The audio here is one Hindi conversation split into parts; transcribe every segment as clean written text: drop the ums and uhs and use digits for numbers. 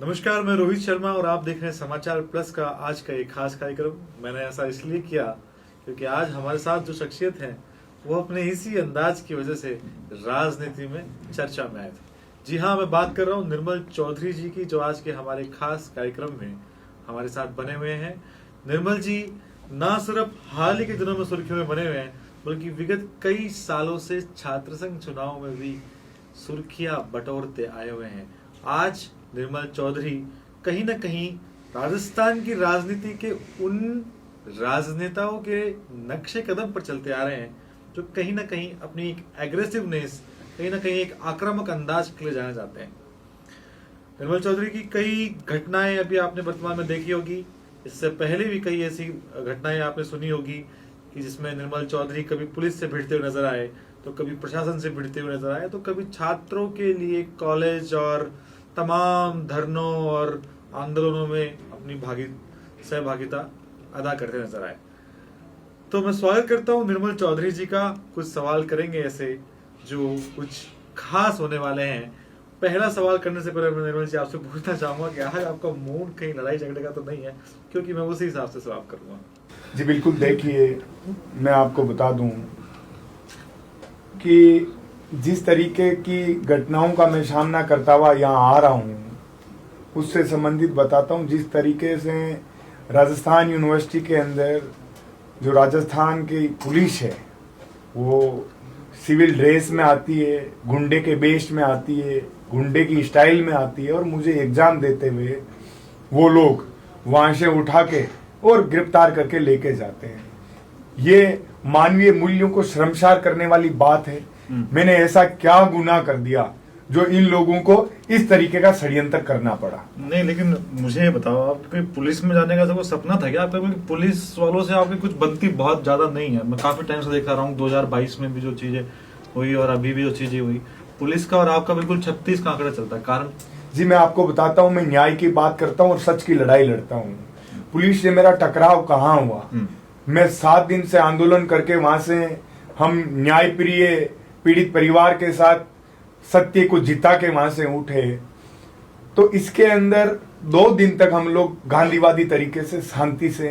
नमस्कार, मैं रोहित शर्मा और आप देख रहे हैं समाचार प्लस का आज का एक खास कार्यक्रम। मैंने ऐसा इसलिए किया क्योंकि आज हमारे साथ जो शख्सियत हैं वो अपने इसी अंदाज की वजह से राजनीति में चर्चा में आए थे। जी हाँ, मैं बात कर रहा हूँ निर्मल चौधरी जी की, जो आज के हमारे खास कार्यक्रम में हमारे साथ बने हुए हैं। निर्मल जी ना सिर्फ हाल ही के दिनों में सुर्खियों में बने हुए हैं, बल्कि विगत कई सालों से छात्र संघ चुनाव में भी सुर्खियां बटोरते आए हुए हैं। आज निर्मल चौधरी कहीं ना कहीं राजस्थान की राजनीति के उन राजनेताओं के नक्शे कदम पर चलते आ रहे हैं जो कहीं ना कहीं अपनी एक एग्रेसिवनेस, कहीं ना कहीं एक आक्रामक अंदाज के लिए जाने जाते हैं। निर्मल चौधरी की कई घटनाएं अभी आपने वर्तमान में देखी होगी। इससे पहले भी कई ऐसी घटनाएं आपने सुनी होगी कि जिसमें निर्मल चौधरी कभी पुलिस से भिड़ते हुए नजर आए, तो कभी प्रशासन से भिड़ते हुए नजर आए, तो कभी छात्रों के लिए कॉलेज और तमाम धरनों और आंदोलनों में अपनी सहभागिता अदा करते नजर आए। तो मैं स्वागत करता हूं निर्मल चौधरी जी का। कुछ सवाल करेंगे ऐसे जो कुछ खास होने वाले हैं। पहला सवाल करने से पहले मैं निर्मल जी आपसे पूछना चाहूंगा कि आज आपका मूड कहीं लड़ाई झगड़े का तो नहीं है, क्योंकि मैं उसी हिसाब से सवाल करूंगा। जी बिल्कुल। देखिए, मैं आपको बता दूं कि जिस तरीके की घटनाओं का मैं सामना करता हुआ यहाँ आ रहा हूँ, उससे संबंधित बताता हूँ। जिस तरीके से राजस्थान यूनिवर्सिटी के अंदर जो राजस्थान की पुलिस है वो सिविल ड्रेस में आती है, गुंडे के बेस में आती है, गुंडे की स्टाइल में आती है, और मुझे एग्जाम देते हुए वो लोग वहाँ से उठा के और गिरफ्तार करके लेके जाते हैं। ये मानवीय मूल्यों को शर्मसार करने वाली बात है। मैंने ऐसा क्या गुनाह कर दिया जो इन लोगों को इस तरीके का षड्यंत्र करना पड़ा? नहीं, लेकिन मुझे ये बताओ, आपके पुलिस में जाने का तो कोई सपना था क्या आपका? क्योंकि पुलिस वालों से आपकी कुछ बनती बहुत ज्यादा नहीं है। मैं काफी टाइम से देखा रहा हूँ, 2022 में भी जो चीजें हुई और अभी भी जो चीजें हुई, पुलिस का और आपका बिल्कुल 36 का आंकड़ा चलता है। कारण जी मैं आपको बताता हूँ। मैं न्याय की बात करता हूँ और सच की लड़ाई लड़ता हूँ। पुलिस से मेरा टकराव कहाँ हुआ? मैं 7 दिन से आंदोलन करके वहां से हम न्याय प्रिय पीड़ित परिवार के साथ सत्य को जिता के वहां से उठे। तो इसके अंदर 2 दिन तक हम लोग गांधीवादी तरीके से शांति से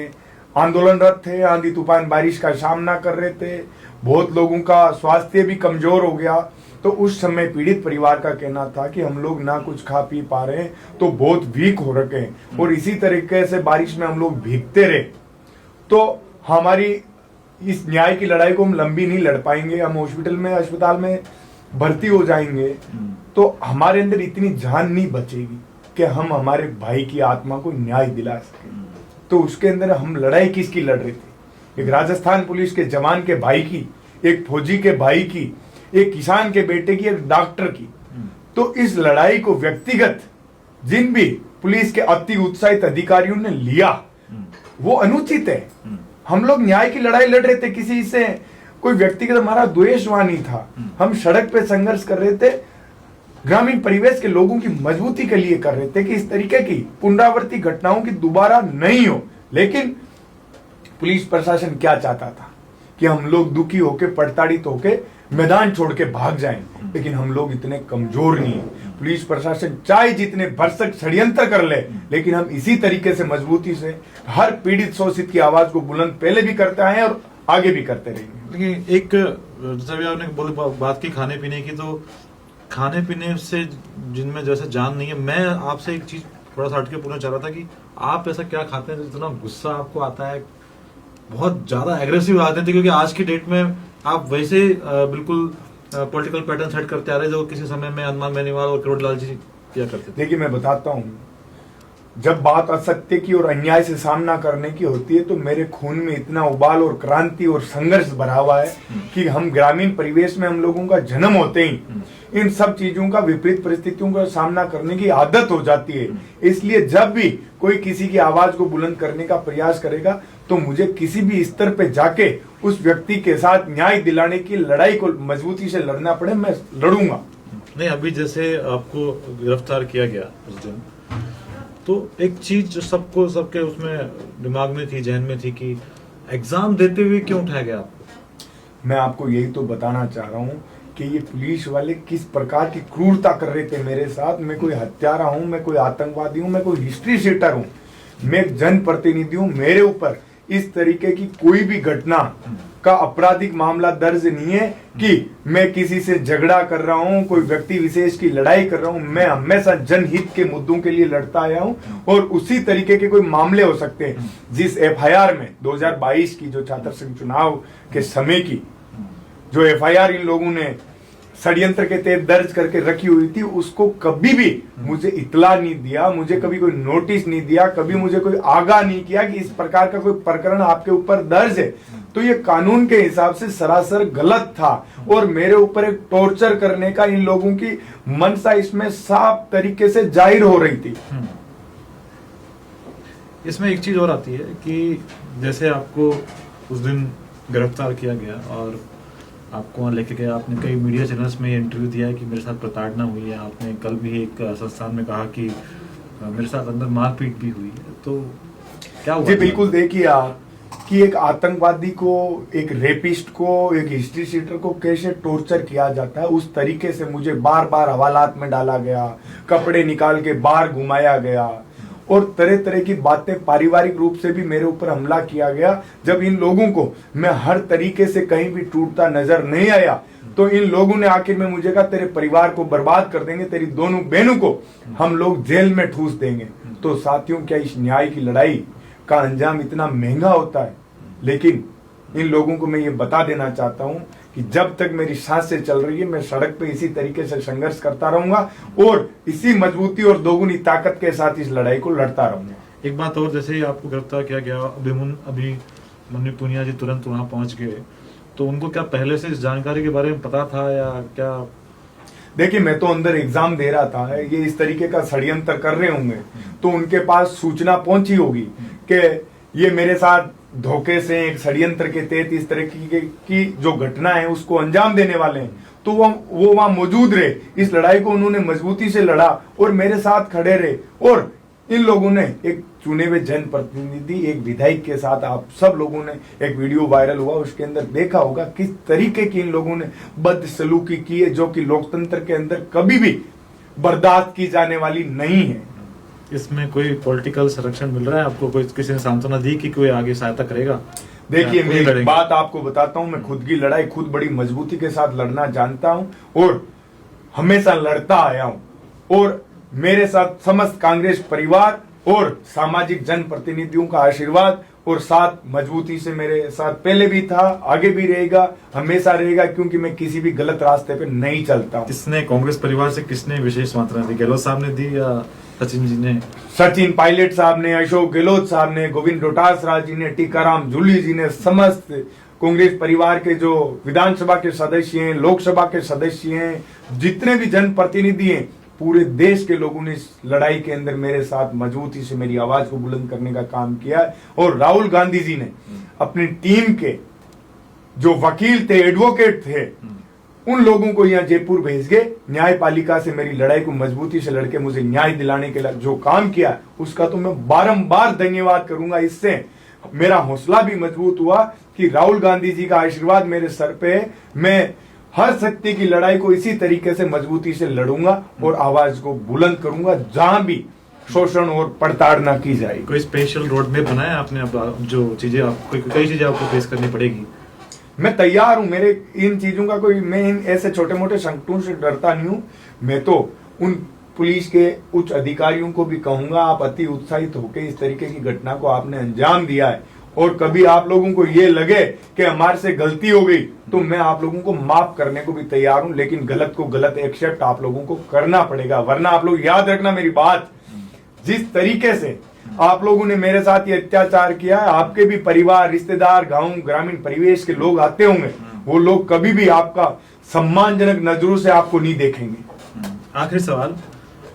आंदोलनरत थे। आंधी तूफान बारिश का सामना कर रहे थे। बहुत लोगों का स्वास्थ्य भी कमजोर हो गया। तो उस समय पीड़ित परिवार का कहना था कि हम लोग ना कुछ खा पी पा रहे हैं, तो बहुत वीक हो रखे हैं, और इसी तरीके से बारिश में हम लोग भीगते रहे। तो हमारी इस न्याय की लड़ाई को हम लंबी नहीं लड़ पाएंगे। हम अस्पताल में भर्ती हो जाएंगे तो हमारे अंदर इतनी जान नहीं बचेगी कि हम हमारे भाई की आत्मा को न्याय दिला सके। तो उसके अंदर हम लड़ाई किसकी लड़ रहे थे? एक राजस्थान पुलिस के जवान के भाई की, एक फौजी के भाई की, एक किसान के बेटे की, एक डॉक्टर की। तो इस लड़ाई को व्यक्तिगत जिन भी पुलिस के अति उत्साहित अधिकारियों ने लिया वो अनुचित है। हम लोग न्याय की लड़ाई लड़ रहे थे, किसी से कोई व्यक्तिगत हमारा द्वेष वहां नहीं था। हम सड़क पे संघर्ष कर रहे थे, ग्रामीण परिवेश के लोगों की मजबूती के लिए कर रहे थे कि इस तरीके की पुनरावृत्ति घटनाओं की दोबारा नहीं हो। लेकिन पुलिस प्रशासन क्या चाहता था कि हम लोग दुखी होके, प्रताड़ित होके मैदान छोड़ के भाग जाएं। लेकिन हम लोग इतने कमजोर नहीं है। पुलिस प्रशासन चाहे जितने भरसक षड्यंत्र कर ले, लेकिन हम इसी तरीके से मजबूती से हर पीड़ित शोषित की आवाज को बुलंद पहले भी करते आए हैं और आगे भी करते रहेंगे। लेकिन एक जैसा भी आपने बात की खाने पीने की, तो खाने पीने से जिनमें जैसे जान नहीं है, मैं आपसे एक चीज थोड़ा सा हटके पूछना चाह रहा था कि आप ऐसा क्या खाते हैं जितना गुस्सा आपको आता है, बहुत ज्यादा एग्रेसिव आते थे? क्योंकि आज की डेट में आप वैसे बिल्कुल पॉलिटिकल पैटर्न सेट करते आ रहे जो किसी समय में हनुमान बेनीवाल और करोड़लाल जी किया करते थे। देखिए मैं बताता हूँ, जब बात असत्य की और अन्याय से सामना करने की होती है तो मेरे खून में इतना उबाल और क्रांति और संघर्ष भरा हुआ है कि हम ग्रामीण परिवेश में हम लोगों का जन्म होते ही इन सब चीजों का, विपरीत परिस्थितियों का सामना करने की आदत हो जाती है। इसलिए जब भी कोई किसी की आवाज को बुलंद करने का प्रयास करेगा तो मुझे किसी भी स्तर पे जाके उस व्यक्ति के साथ न्याय दिलाने की लड़ाई को मजबूती से लड़ना पड़े, मैं लड़ूंगा। नहीं, अभी जैसे आपको गिरफ्तार किया गया उस दिन, तो एक चीज जो सबके उसमें दिमाग में थी, जहन में थी कि एग्जाम देते हुए क्यों उठाया गया आपको? मैं आपको यही तो बताना चाह रहा हूँ कि ये पुलिस वाले किस प्रकार की क्रूरता कर रहे थे मेरे साथ। मैं कोई हत्यारा हूं, मैं कोई आतंकवादी हूं, मैं कोई हिस्ट्री शीटर हूं, मैं एक जनप्रतिनिधि हूं। मेरे ऊपर इस तरीके की कोई भी घटना का आपराधिक मामला दर्ज नहीं है कि मैं किसी से झगड़ा कर रहा हूं, कोई व्यक्ति विशेष की लड़ाई कर रहा हूं। मैं हमेशा जनहित के मुद्दों के लिए लड़ता आया हूं और उसी तरीके के कोई मामले हो सकते हैं जिस एफआईआर में 2022 की जो छात्र संघ चुनाव के समय की जो एफआईआर इन लोगों ने षड्यंत्र के तहत दर्ज करके रखी हुई थी, उसको कभी भी मुझे इतला नहीं दिया, मुझे कभी कोई नोटिस नहीं दिया, कभी मुझे कोई आगाह नहीं किया कि इस प्रकार का कोई प्रकरण आपके ऊपर दर्ज है। तो ये कानून के हिसाब से सरासर गलत था और मेरे ऊपर एक टॉर्चर करने का इन लोगों की मनसा इसमें साफ तरीके से जाहिर हो रही थी। इसमें एक चीज और आती है कि जैसे आपको उस दिन गिरफ्तार किया गया और आपको वहाँ लेके गया, आपने कई मीडिया चैनल्स में ये इंटरव्यू दिया है कि मेरे साथ प्रताड़ना हुई है। आपने कल भी एक संस्थान में कहा कि मेरे साथ अंदर मारपीट भी हुई है। तो क्या हुआ? जी बिल्कुल, देखिए आप कि एक आतंकवादी को, एक रेपिस्ट को, एक हिस्ट्री शीटर को कैसे टॉर्चर किया जाता है, उस तरीके से मुझे बार बार हवालात में डाला गया, कपड़े निकाल के बाहर घुमाया गया और तरह तरह की बातें, पारिवारिक रूप से भी मेरे ऊपर हमला किया गया। जब इन लोगों को मैं हर तरीके से कहीं भी टूटता नजर नहीं आया तो इन लोगों ने आखिर में मुझे कहा तेरे परिवार को बर्बाद कर देंगे, तेरी दोनों बहनों को हम लोग जेल में ठूस देंगे। तो साथियों, क्या इस न्याय की लड़ाई का अंजाम इतना महंगा होता है? लेकिन इन लोगों को मैं ये बता देना चाहता हूं कि जब तक मेरी सांसें चल रही है मैं सड़क पे इसी तरीके से संघर्ष करता रहूंगा और इसी मजबूती और दोगुनी ताकत के साथ इस लड़ाई को लड़ता रहूंगा। एक बात और, जैसे ही आपको गिरफ्तार किया गया, अभिमन्यु पुनिया जी तुरंत वहां पहुंच गए, तो उनको क्या पहले से इस जानकारी के बारे में पता था या क्या? देखिए, मैं तो अंदर एग्जाम दे रहा था, ये इस तरीके का षड्यंत्र कर रहे होंगे तो उनके पास सूचना पहुंची होगी कि ये मेरे साथ धोखे से एक षड्यंत्र के तहत इस तरह की जो घटना है उसको अंजाम देने वाले हैं। तो वो वहां मौजूद रहे, इस लड़ाई को उन्होंने मजबूती से लड़ा और मेरे साथ खड़े रहे। और इन लोगों ने, एक चुने हुए जनप्रतिनिधि, एक विधायक के साथ, आप सब लोगों ने, एक वीडियो वायरल हुआ उसके अंदर देखा होगा किस तरीके की इन लोगों ने बदसलूकी की है, जो कि लोकतंत्र के अंदर कभी भी बर्दाश्त की जाने वाली नहीं है। इसमें कोई पॉलिटिकल संरक्षण मिल रहा है आपको? कोई किसी ने सांत्वना दी कि कोई आगे सहायता करेगा? देखिए, मैं एक बात आपको बताता हूं, मैं खुद की लड़ाई खुद बड़ी मजबूती के साथ लड़ना जानता हूं और हमेशा लड़ता आया हूं और मेरे साथ समस्त कांग्रेस परिवार और सामाजिक जनप्रतिनिधियों का आशीर्वाद और साथ मजबूती से मेरे साथ पहले भी था, आगे भी रहेगा, हमेशा रहेगा, क्योंकि मैं किसी भी गलत रास्ते पे नहीं चलता हूं। किसने, कांग्रेस परिवार से किसने विशेष मात्रा दी? गहलोत साहब ने दी या सचिन जी ने? सचिन पायलट साहब ने, अशोक गहलोत साहब ने, गोविंद डोटासरा जी ने, टीकाराम जूली जी ने, समस्त कांग्रेस परिवार के जो विधानसभा के सदस्य हैं, लोकसभा के सदस्य हैं, जितने भी जनप्रतिनिधि हैं, पूरे देश के लोगों ने इस लड़ाई के अंदर मेरे साथ मजबूती से मेरी आवाज को बुलंद करने का काम किया है। और राहुल गांधी जी ने अपनी टीम के जो वकील थे, एडवोकेट थे, उन लोगों को यहाँ जयपुर भेज के न्यायपालिका से मेरी लड़ाई को मजबूती से लड़के मुझे न्याय दिलाने के लिए जो काम किया, उसका तो मैं बारंबार धन्यवाद करूंगा। इससे मेरा हौसला भी मजबूत हुआ कि राहुल गांधी जी का आशीर्वाद मेरे सर पे है। मैं हर शक्ति की लड़ाई को इसी तरीके से मजबूती से लड़ूंगा और आवाज को बुलंद करूंगा जहां भी शोषण और पड़ताड़ की जाए। कोई स्पेशल रोड मैप बनाया आपने? अब जो चीजें आपको, कई चीजें आपको फेस करनी पड़ेगी। मैं तैयार हूं, मेरे इन चीजों का कोई, मैं इन ऐसे छोटे मोटे संकटों से डरता नहीं हूं। मैं तो उन पुलिस के उच्च अधिकारियों को भी कहूंगा, आप अति उत्साहित होकर इस तरीके की घटना को आपने अंजाम दिया है और कभी आप लोगों को ये लगे कि हमारे से गलती हो गई तो मैं आप लोगों को माफ करने को भी तैयार हूं, लेकिन गलत को गलत एक्सेप्ट आप लोगों को करना पड़ेगा। वरना आप लोग याद रखना मेरी बात, जिस तरीके से आप लोगों ने मेरे साथ ये अत्याचार किया है, आपके भी परिवार, रिश्तेदार, गांव, ग्रामीण परिवेश के लोग आते होंगे, वो लोग कभी भी आपका सम्मानजनक नजरों से आपको नहीं देखेंगे। आखिरी सवाल,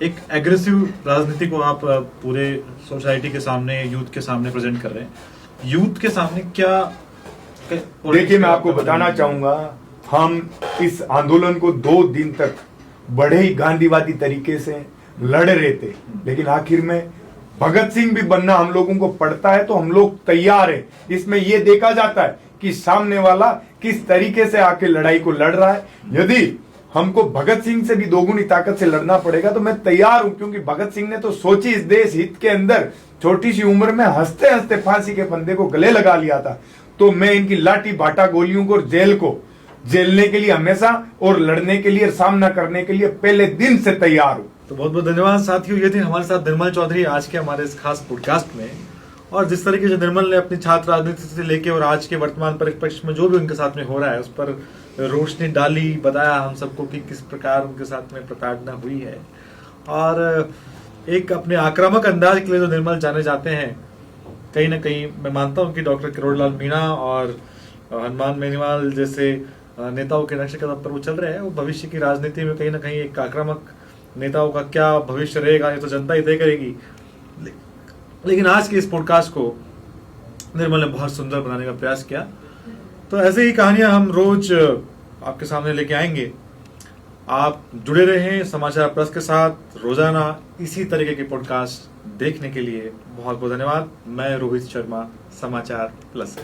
एक एग्रेसिव राजनीति को आप पूरे सोसाइटी के सामने, यूथ के सामने प्रेजेंट कर रहे हैं, यूथ के सामने क्या? देखिए, मैं आपको बताना चाहूंगा, हम इस आंदोलन को 2 दिन तक बड़े ही गांधीवादी तरीके से लड़ रहे थे, लेकिन आखिर में भगत सिंह भी बनना हम लोगों को पड़ता है तो हम लोग तैयार हैं। इसमें यह देखा जाता है कि सामने वाला किस तरीके से आके लड़ाई को लड़ रहा है। यदि हमको भगत सिंह से भी दोगुनी ताकत से लड़ना पड़ेगा तो मैं तैयार हूं, क्योंकि भगत सिंह ने तो सोची इस देश हित के अंदर छोटी सी उम्र में हंसते हंसते फांसी के फंदे को गले लगा लिया था। तो मैं इनकी लाठी बाटा गोलियों को, जेल को झेलने के लिए हमेशा और लड़ने के लिए, सामना करने के लिए पहले दिन से तैयार हूं। तो बहुत बहुत धन्यवाद साथियों, ये थे हमारे साथ निर्मल चौधरी आज के हमारे इस खास पॉडकास्ट में। और जिस तरीके से निर्मल ने अपनी छात्र राजनीति से लेके और आज के वर्तमान परिप्रेक्ष्य में जो भी उनके साथ में हो रहा है उस पर रोशनी डाली, बताया हम सबको कि किस प्रकार उनके साथ में प्रताड़ना हुई है। और एक अपने आक्रामक अंदाज के लिए जो निर्मल जाने जाते हैं, कहीं ना कहीं मैं मानता हूं कि डॉक्टर किरोड़लाल मीणा और हनुमान बेनीवाल जैसे नेताओं के नक्शे कदम पर वो चल रहे हैं। वो भविष्य की राजनीति में कहीं ना कहीं एक आक्रामक नेताओं का क्या भविष्य रहेगा ये तो जनता ही तय करेगी। लेकिन आज के इस पॉडकास्ट को निर्मल ने बहुत सुंदर बनाने का प्रयास किया। तो ऐसे ही कहानियां हम रोज आपके सामने लेके आएंगे। आप जुड़े रहें समाचार प्लस के साथ। रोजाना इसी तरीके के पॉडकास्ट देखने के लिए बहुत बहुत धन्यवाद। मैं रोहित शर्मा, समाचार प्लस।